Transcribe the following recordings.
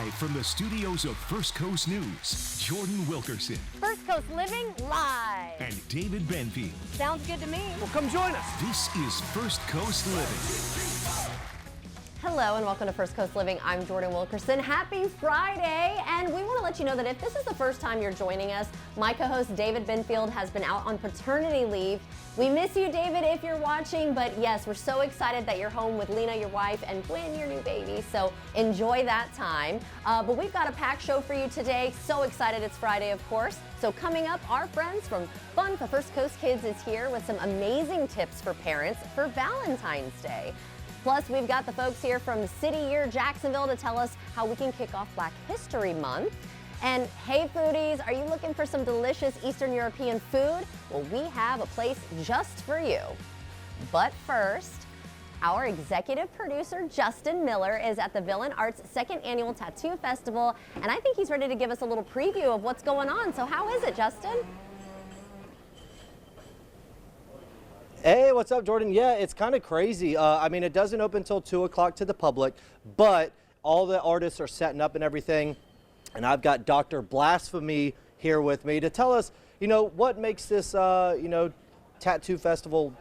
Live from the studios of First Coast News, Jordan Wilkerson First Coast Living Live. and David Benfield. Sounds good to me. Well, come join us. This is First Coast Living. Hello and welcome to First Coast Living. I'm Jordan Wilkerson. Happy Friday. And we want to let you know that if this is the first time you're joining us, my co-host David Benfield has been out on paternity leave. We miss you, David, if you're watching, but yes, we're so excited that you're home with Lena, your wife, and Gwen, your new baby, so enjoy that time. But we've got a packed show for you today. So excited it's Friday, of course. So coming up, our friends from Fun for First Coast Kids is here with some amazing tips for parents for Valentine's Day. Plus, we've got the folks here from City Year Jacksonville to tell us how we can kick off Black History Month. And hey foodies, are you looking for some delicious Eastern European food? Well, we have a place just for you. But first, our executive producer, Justin Miller, is at the Villain Arts second annual Tattoo Festival, and I think he's ready to give us a little preview of what's going on. So how is it, Justin? Hey, what's up, Jordan? Yeah, it's kind of crazy. I mean, it doesn't open until 2 o'clock to the public, but all the artists are setting up and everything. And I've got Dr. Blasphemy here with me to tell us, what makes this, tattoo festival,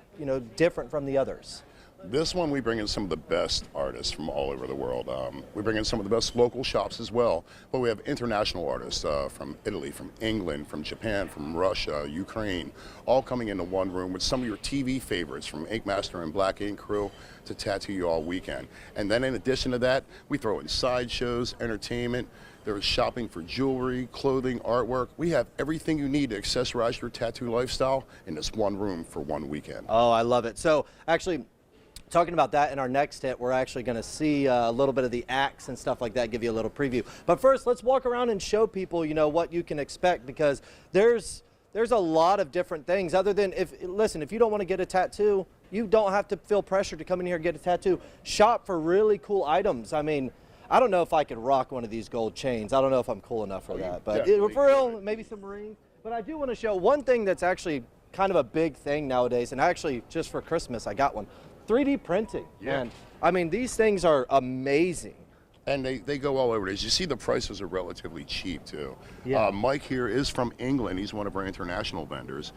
different from the others. This one, we bring in some of the best artists from all over the world. We bring in some of the best local shops as well, but we have international artists from Italy, from England, from Japan, from Russia, Ukraine, all coming into one room with some of your TV favorites, from Ink Master and Black Ink Crew to Tattoo You All Weekend. And then in addition to that, we throw in sideshows, entertainment. There's shopping for jewelry, clothing, artwork. We have everything you need to accessorize your tattoo lifestyle in this one room for one weekend. Oh, I love it. So actually, talking about that in our next hit, we're actually going to see a little bit of the acts and stuff like that, give you a little preview. But first, let's walk around and show people, what you can expect, because there's a lot of different things other than if you don't want to get a tattoo, you don't have to feel pressure to come in here and get a tattoo. Shop for really cool items. I mean, I don't know if I could rock one of these gold chains. I don't know if I'm cool enough for that, but for real, maybe some rings. But I do want to show one thing that's actually kind of a big thing nowadays, and actually just for Christmas, I got one. 3D printing. Yeah. And I mean, these things are amazing. And they go all over. As you see, the prices are relatively cheap too. Yeah. Mike here is from England. He's one of our international vendors.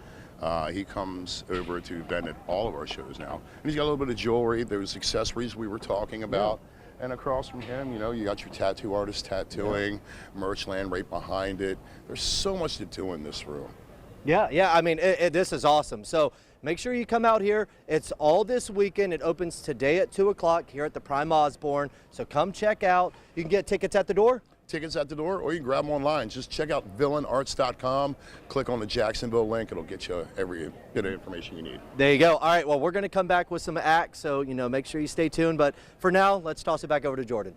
He comes over to vend at all of our shows now. And he's got a little bit of jewelry. There's accessories we were talking about. Yeah. And across from him, you got your tattoo artist tattooing, Merchland right behind it. There's so much to do in this room. Yeah, I mean, this is awesome. So make sure you come out here. It's all this weekend. It opens today at 2 o'clock here at the Prime Osborne. So come check out. You can get tickets at the door. Tickets at the door, or you can grab them online. Just check out villainarts.com, click on the Jacksonville link. It'll get you every bit of information you need. There you go. All right, well, we're going to come back with some acts, so, make sure you stay tuned. But for now, let's toss it back over to Jordan.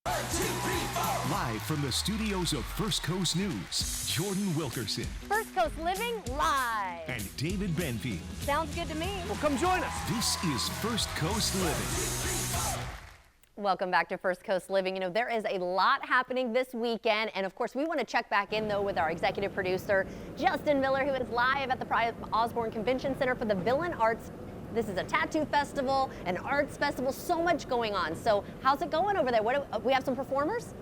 Live from the studios of First Coast News, Jordan Wilkerson First Coast Living Live. and David Benfield. Sounds good to me. Well, come join us. This is First Coast Living. Welcome back to First Coast Living. There is a lot happening this weekend, and of course, we want to check back in, though, with our executive producer, Justin Miller, who is live at the Prime Osborne Convention Center for the Villain Arts. This is a tattoo festival, an arts festival, so much going on. So how's it going over there? We have some performers?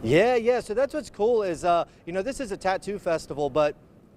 Yeah, so that's what's cool is, this is a tattoo festival, but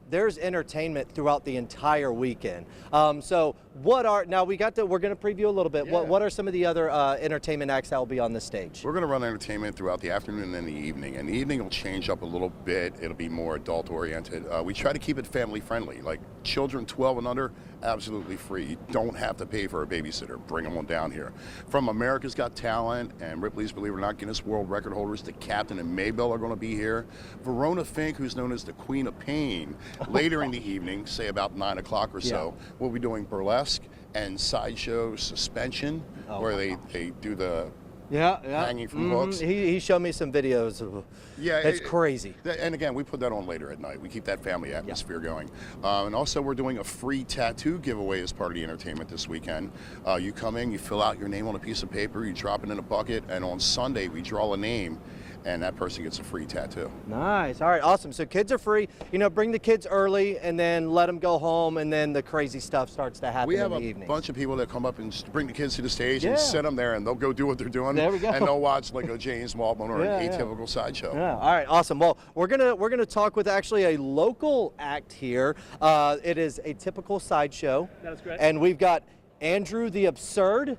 there's entertainment throughout the entire weekend. So we're going to preview a little bit. Yeah. What are some of the other entertainment acts that will be on the stage? We're going to run entertainment throughout the afternoon and the evening. And the evening will change up a little bit. It'll be more adult oriented. We try to keep it family friendly. Like children 12 and under, absolutely free. You don't have to pay for a babysitter. Bring them on down here. From America's Got Talent and Ripley's, believe it or not, Guinness World Record holders, the Captain and Maybell are going to be here. Verona Fink, who's known as the Queen of Pain, later in the evening, say about 9 o'clock or so, we'll be doing burlesque and sideshow suspension, where they do the hanging from hooks. He showed me some videos. It's crazy. And again, we put that on later at night. We keep that family atmosphere going. And also, we're doing a free tattoo giveaway as part of the entertainment this weekend. You come in, you fill out your name on a piece of paper, you drop it in a bucket, and on Sunday, we draw a name. and that person gets a free tattoo. Nice. All right, awesome. So kids are free. You know, bring the kids early and then let them go home, and then the crazy stuff starts to happen We have in the a evening. bunch of people that come up and bring the kids to the stage Yeah. and sit them there, and they'll go do what they're doing. There we go. And they'll watch like a James Maltman or Yeah, an yeah. Atypical Sideshow. Yeah. All right. Awesome. Well, we're gonna talk with actually a local act here. It is a typical sideshow. That is correct. And we've got Andrew the Absurd,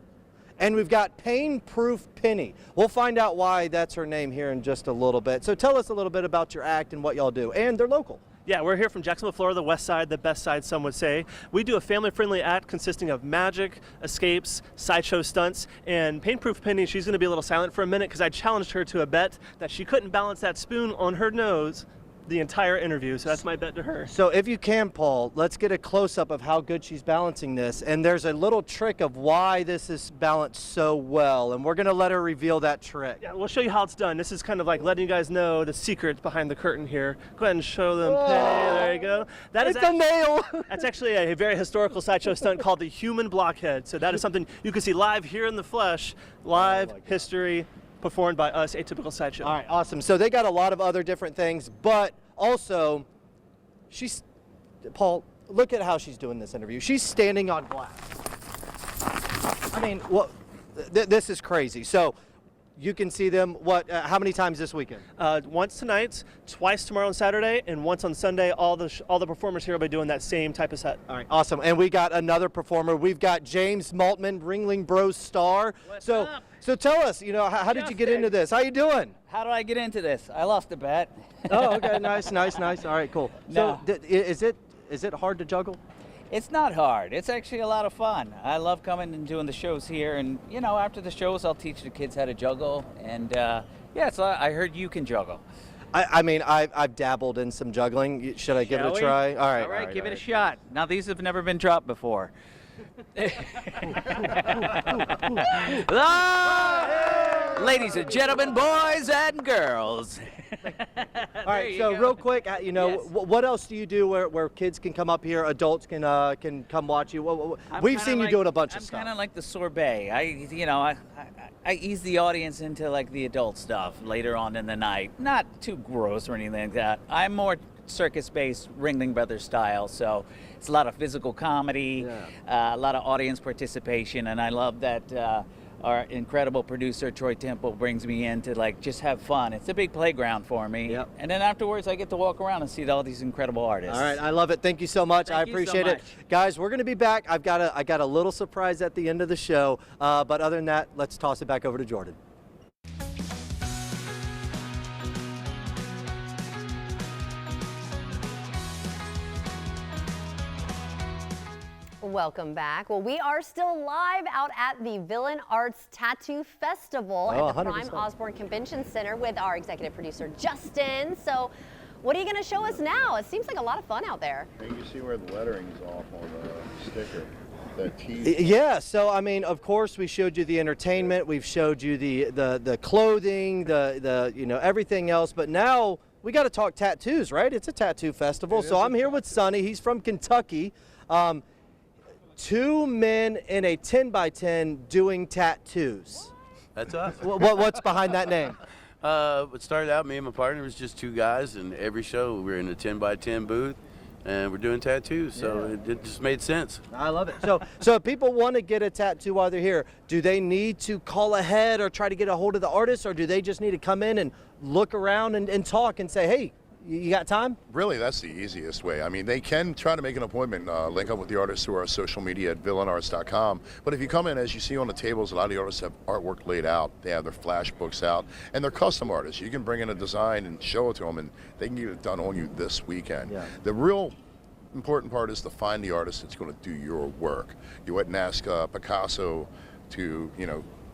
and we've got Pain Proof Penny. We'll find out why that's her name here in just a little bit. So tell us a little bit about your act and what y'all do. And they're local. Yeah, we're here from Jacksonville, Florida, the west side, the best side, some would say. We do a family-friendly act consisting of magic, escapes, sideshow stunts, and Pain-Proof Penny, she's going to be a little silent for a minute because I challenged her to a bet that she couldn't balance that spoon on her nose the entire interview, so that's my bet to her. So if you can, Paul, let's get a close-up of how good she's balancing this. And there's a little trick of why this is balanced so well, and we're going to let her reveal that trick. Yeah, we'll show you how it's done. This is kind of like letting you guys know the secrets behind the curtain here. Go ahead and show them. Whoa. Penny. There you go. That is It's a nail! That's actually a very historical sideshow stunt called the human blockhead. So that is something you can see live here in the flesh, live my God. history performed by us, Atypical Sideshow. All right, awesome. So they got a lot of other different things, but also, Paul, look at how she's doing this interview. She's standing on glass. I mean, well, this is crazy. So you can see them, how many times this weekend? Once tonight, twice tomorrow and Saturday, and once on Sunday. All the performers here will be doing that same type of set. All right, awesome. And we got another performer. We've got James Maltman, Ringling Bros star. What's so, up? So tell us, how did you get into this? How you doing? How do I get into this? I lost a bet. Oh, okay, nice. All right, cool. No. So is it hard to juggle? It's not hard. It's actually a lot of fun. I love coming and doing the shows here, and after the shows, I'll teach the kids how to juggle. And so I heard you can juggle. I mean, I've dabbled in some juggling. Should I give it Shall a we? try? All right. All right, give it a shot. Now these have never been dropped before. Ah! Ladies and gentlemen, boys and girls. All right. So real quick, Yes. what else do you do where kids can come up here, adults can come watch you? I'm We've kinda seen you like- doing a bunch of I'm stuff. kind of like the sorbet. I ease the audience into like the adult stuff later on in the night. Not too gross or anything like that. I'm more circus-based, Ringling Brothers style. So it's a lot of physical comedy, a lot of audience participation, and I love that. Our incredible producer Troy Temple brings me in to like just have fun. It's a big playground for me. Yep. And then afterwards I get to walk around and see all these incredible artists. All right, I love it. Thank you so much. I Thank you so appreciate it, much. guys. We're gonna be back. I got a little surprise at the end of the show, but other than that, let's toss it back over to Jordan. Welcome back. Well, we are still live out at the Villain Arts Tattoo Festival Oh, at the 100%. Prime Osborne Convention Center with our executive producer, Justin. So what are you going to show us now? It seems like a lot of fun out there. And you see where the lettering is off on the sticker. That T. Yeah, so I mean, of course, we showed you the entertainment, we've showed you the clothing, the everything else, but now we got to talk tattoos, right? It's a tattoo festival. So I'm here with Sonny. He's from Kentucky. Two men in a 10x10 doing tattoos. That's us. What's behind that name? It started out, me and my partner was just two guys, and every show we were in a 10x10 booth, and we're doing tattoos, so it just made sense. I love it. So if people want to get a tattoo while they're here, do they need to call ahead or try to get a hold of the artist, or do they just need to come in and look around and talk and say, hey, you got time? Really, that's the easiest way. I mean, they can try to make an appointment, link up with the artists through our social media at villainarts.com. But if you come in, as you see on the tables, a lot of the artists have artwork laid out. They have their flash books out, and they're custom artists. You can bring in a design and show it to them, and they can get it done on you this weekend. Yeah. The real important part is to find the artist that's going to do your work. You wouldn't ask Picasso to,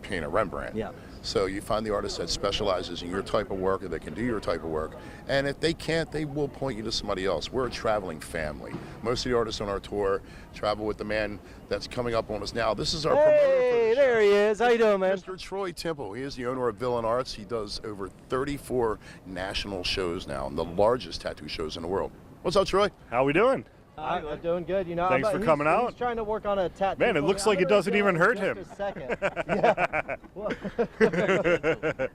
paint a Rembrandt. Yeah. So you find the artist that specializes in your type of work, or that can do your type of work. And if they can't, they will point you to somebody else. We're a traveling family. Most of the artists on our tour travel with the man that's coming up on us now. This is our promoter for Hey, the show. there he is. How you doing, man? Mr. Troy Temple. He is the owner of Villain Arts. He does over 34 national shows now, and the largest tattoo shows in the world. What's up, Troy? How we doing? I'm doing good. You know, Thanks for coming out. He's trying to work on a tattoo. Man, it looks like it doesn't even hurt him. Just a second. Yeah.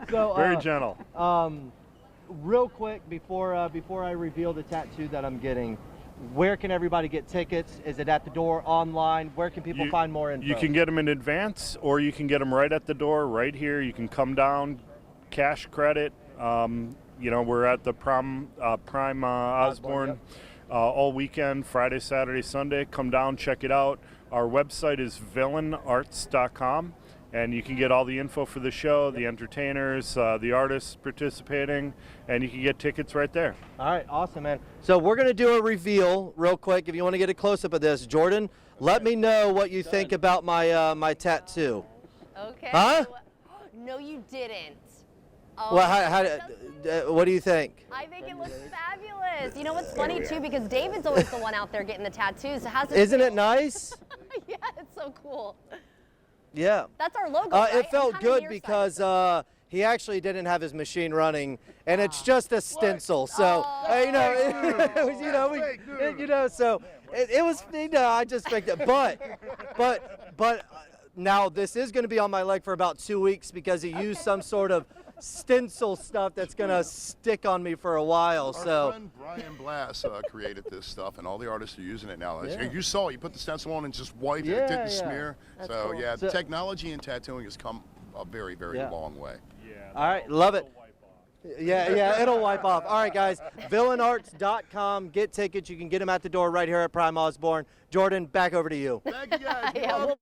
So, Very gentle. Real quick before I reveal the tattoo that I'm getting, where can everybody get tickets? Is it at the door, online? Where can people find more info? You can get them in advance, or you can get them right at the door, right here. You can come down, cash credit. You know, we're at the Prime Osborne all weekend, Friday, Saturday, Sunday. Come down, check it out. Our website is villainarts.com, and you can get all the info for the show, the entertainers, the artists participating, and you can get tickets right there. All right, awesome, man. So we're going to do a reveal real quick. If you want to get a close-up of this, Jordan, let me know what you think about my my tattoo. Okay. Huh? No, you didn't. Oh, Well, what do you think? I think it looks fabulous. You know what's funny too, because David's always the one out there getting the tattoos. So how's it Isn't feel? it nice? Yeah, it's so cool. Yeah. That's our logo, right? It felt I'm kinda good nearsighted. because he actually didn't have his machine running, and it's just a stencil. So you know, so it was. You know, I just think that, but now this is going to be on my leg for about 2 weeks because he used some sort of stencil stuff that's going to stick on me for a while. Our So friend Brian Blass created this stuff, and all the artists are using it now. Yeah. You saw, you put the stencil on and just wiped it. Yeah, It didn't yeah. smear. That's So cool. yeah, So- technology in tattooing has come a very, very Yeah. long way. all right, love it. Yeah, it'll wipe off. All right, guys, villainarts.com. Get tickets. You can get them at the door right here at Prime Osborne. Jordan, back over to you. Thank you guys. Yeah, well-